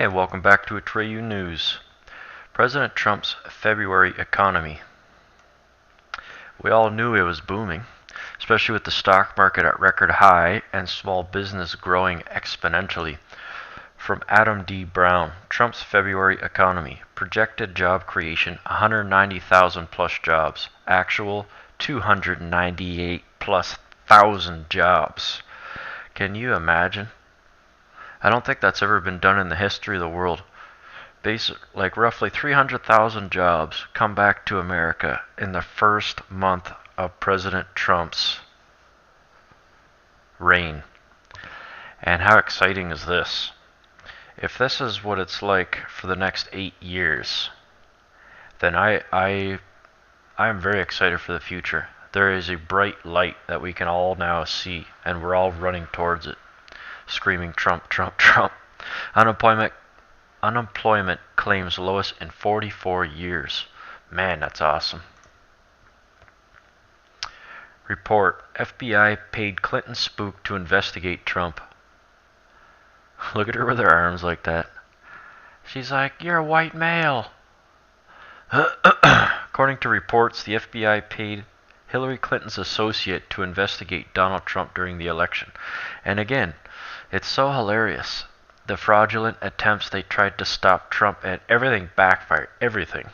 Hey, welcome back to Atreyu News. President Trump's February economy. We all knew it was booming, especially with the stock market at record high and small business growing exponentially. From Adam D. Brown, Trump's February economy. Projected job creation 190,000 plus jobs. Actual 298 plus thousand jobs. Can you imagine? I don't think that's ever been done in the history of the world. Like roughly 300,000 jobs come back to America in the first month of President Trump's reign. And how exciting is this? If this is what it's like for the next 8 years, then I am very excited for the future. There is a bright light that we can all now see, and we're all running towards it, screaming Trump, Trump, Trump. Unemployment claims lowest in 44 years. Man, that's awesome. Report: FBI paid Clinton Spook to investigate Trump. Look at her with her arms like that. She's like, you're a white male. According to reports, the FBI paid Hillary Clinton's associate to investigate Donald Trump during the election. And again, it's so hilarious. The fraudulent attempts they tried to stop Trump, and everything backfired. Everything.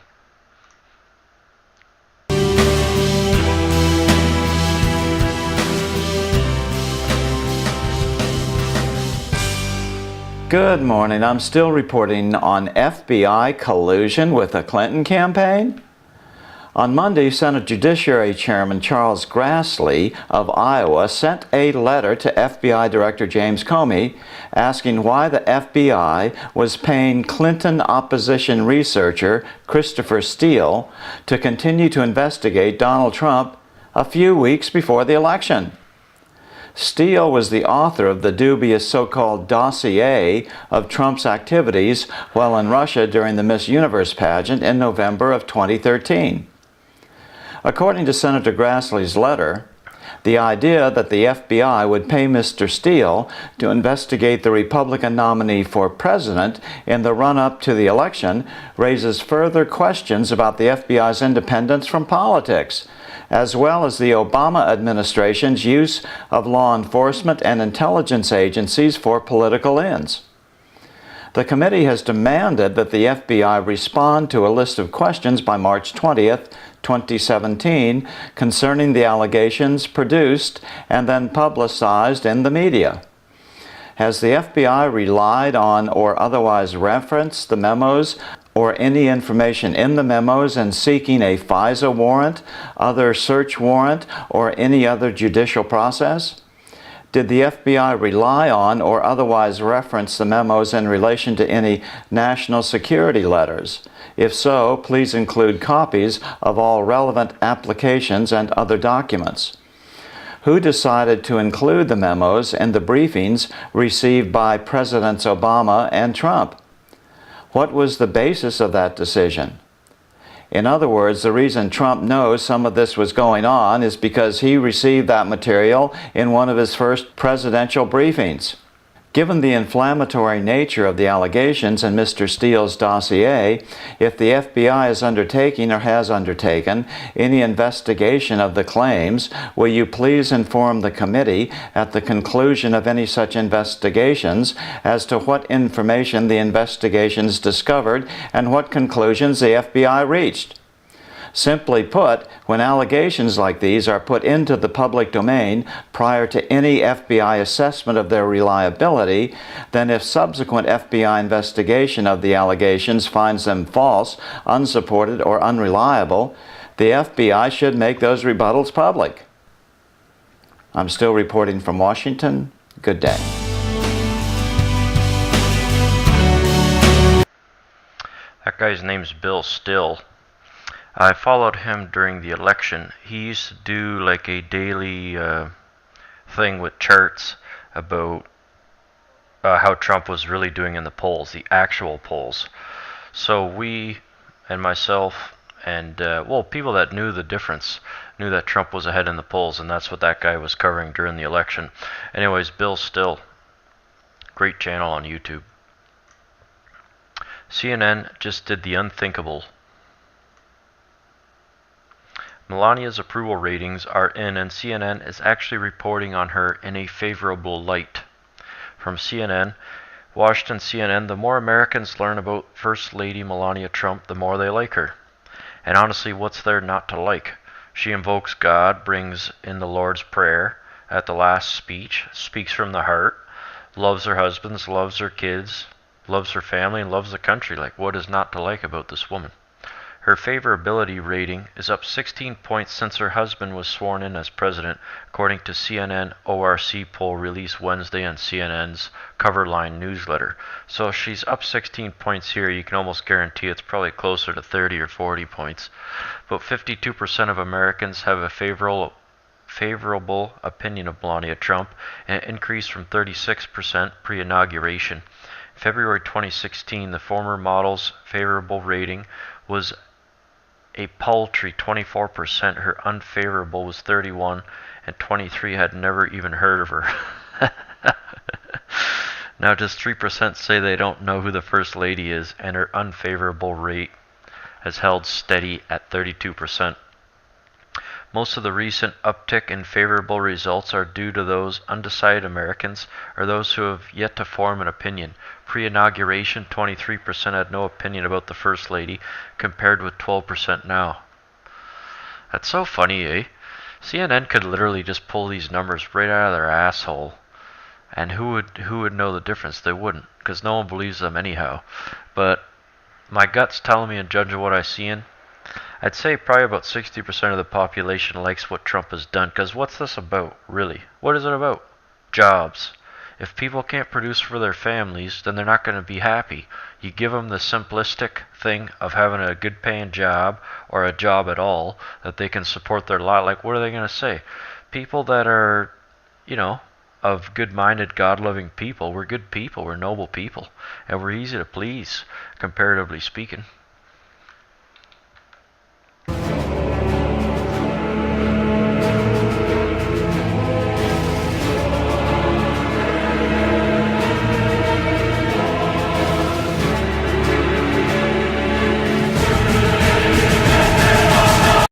Good morning. I'm still reporting on FBI collusion with the Clinton campaign. On Monday, Senate Judiciary Chairman Charles Grassley of Iowa sent a letter to FBI Director James Comey asking why the FBI was paying Clinton opposition researcher Christopher Steele to continue to investigate Donald Trump a few weeks before the election. Steele was the author of the dubious so-called dossier of Trump's activities while in Russia during the Miss Universe pageant in November of 2013. According to Senator Grassley's letter, the idea that the FBI would pay Mr. Steele to investigate the Republican nominee for president in the run-up to the election raises further questions about the FBI's independence from politics, as well as the Obama administration's use of law enforcement and intelligence agencies for political ends. The committee has demanded that the FBI respond to a list of questions by March 20th, 2017 concerning the allegations produced and then publicized in the media. Has the FBI relied on or otherwise referenced the memos or any information in the memos in seeking a FISA warrant, other search warrant, or any other judicial process? Did the FBI rely on or otherwise reference the memos in relation to any national security letters? If so, please include copies of all relevant applications and other documents. Who decided to include the memos in the briefings received by Presidents Obama and Trump? What was the basis of that decision? In other words, the reason Trump knows some of this was going on is because he received that material in one of his first presidential briefings. Given the inflammatory nature of the allegations in Mr. Steele's dossier, if the FBI is undertaking or has undertaken any investigation of the claims, will you please inform the committee at the conclusion of any such investigations as to what information the investigations discovered and what conclusions the FBI reached? Simply put, when allegations like these are put into the public domain prior to any FBI assessment of their reliability, then if subsequent FBI investigation of the allegations finds them false, unsupported, or unreliable, the FBI should make those rebuttals public. I'm still reporting from Washington. Good day. That guy's name's Bill Still. I followed him during the election. He used to do like a daily thing with charts about how Trump was really doing in the polls, the actual polls. So we and myself and, people that knew the difference knew that Trump was ahead in the polls, and that's what that guy was covering during the election. Anyways, Bill Still, great channel on YouTube. CNN just did the unthinkable. Melania's approval ratings are in, and CNN is actually reporting on her in a favorable light. From CNN, Washington CNN, the more Americans learn about First Lady Melania Trump, the more they like her. And honestly, what's there not to like? She invokes God, brings in the Lord's Prayer at the last speech, speaks from the heart, loves her husbands, loves her kids, loves her family, and loves the country. Like, what is not to like about this woman? Her favorability rating is up 16 points since her husband was sworn in as president, according to CNN ORC poll released Wednesday on CNN's Coverline newsletter. So if she's up 16 points here, you can almost guarantee it's probably closer to 30 or 40 points. But 52% of Americans have a favorable opinion of Melania Trump, an increase from 36% pre-inauguration. February 2016, the former model's favorable rating was a paltry 24%. Her unfavorable was 31%, and 23% had never even heard of her. Now just 3% say they don't know who the First Lady is, and her unfavorable rate has held steady at 32%. Most of the recent uptick in favorable results are due to those undecided Americans or those who have yet to form an opinion. Pre-inauguration, 23% had no opinion about the First Lady, compared with 12% now. That's so funny, eh? CNN could literally just pull these numbers right out of their asshole. And who would know the difference? They wouldn't, because no one believes them anyhow. But my gut's telling me, and judging what I see in, I'd say probably about 60% of the population likes what Trump has done, because what's this about, really? What is it about? Jobs. If people can't produce for their families, then they're not going to be happy. You give them the simplistic thing of having a good paying job, or a job at all, that they can support their lot. Like, what are they going to say? People that are, of good-minded, God-loving people, we're good people, we're noble people, and we're easy to please, comparatively speaking.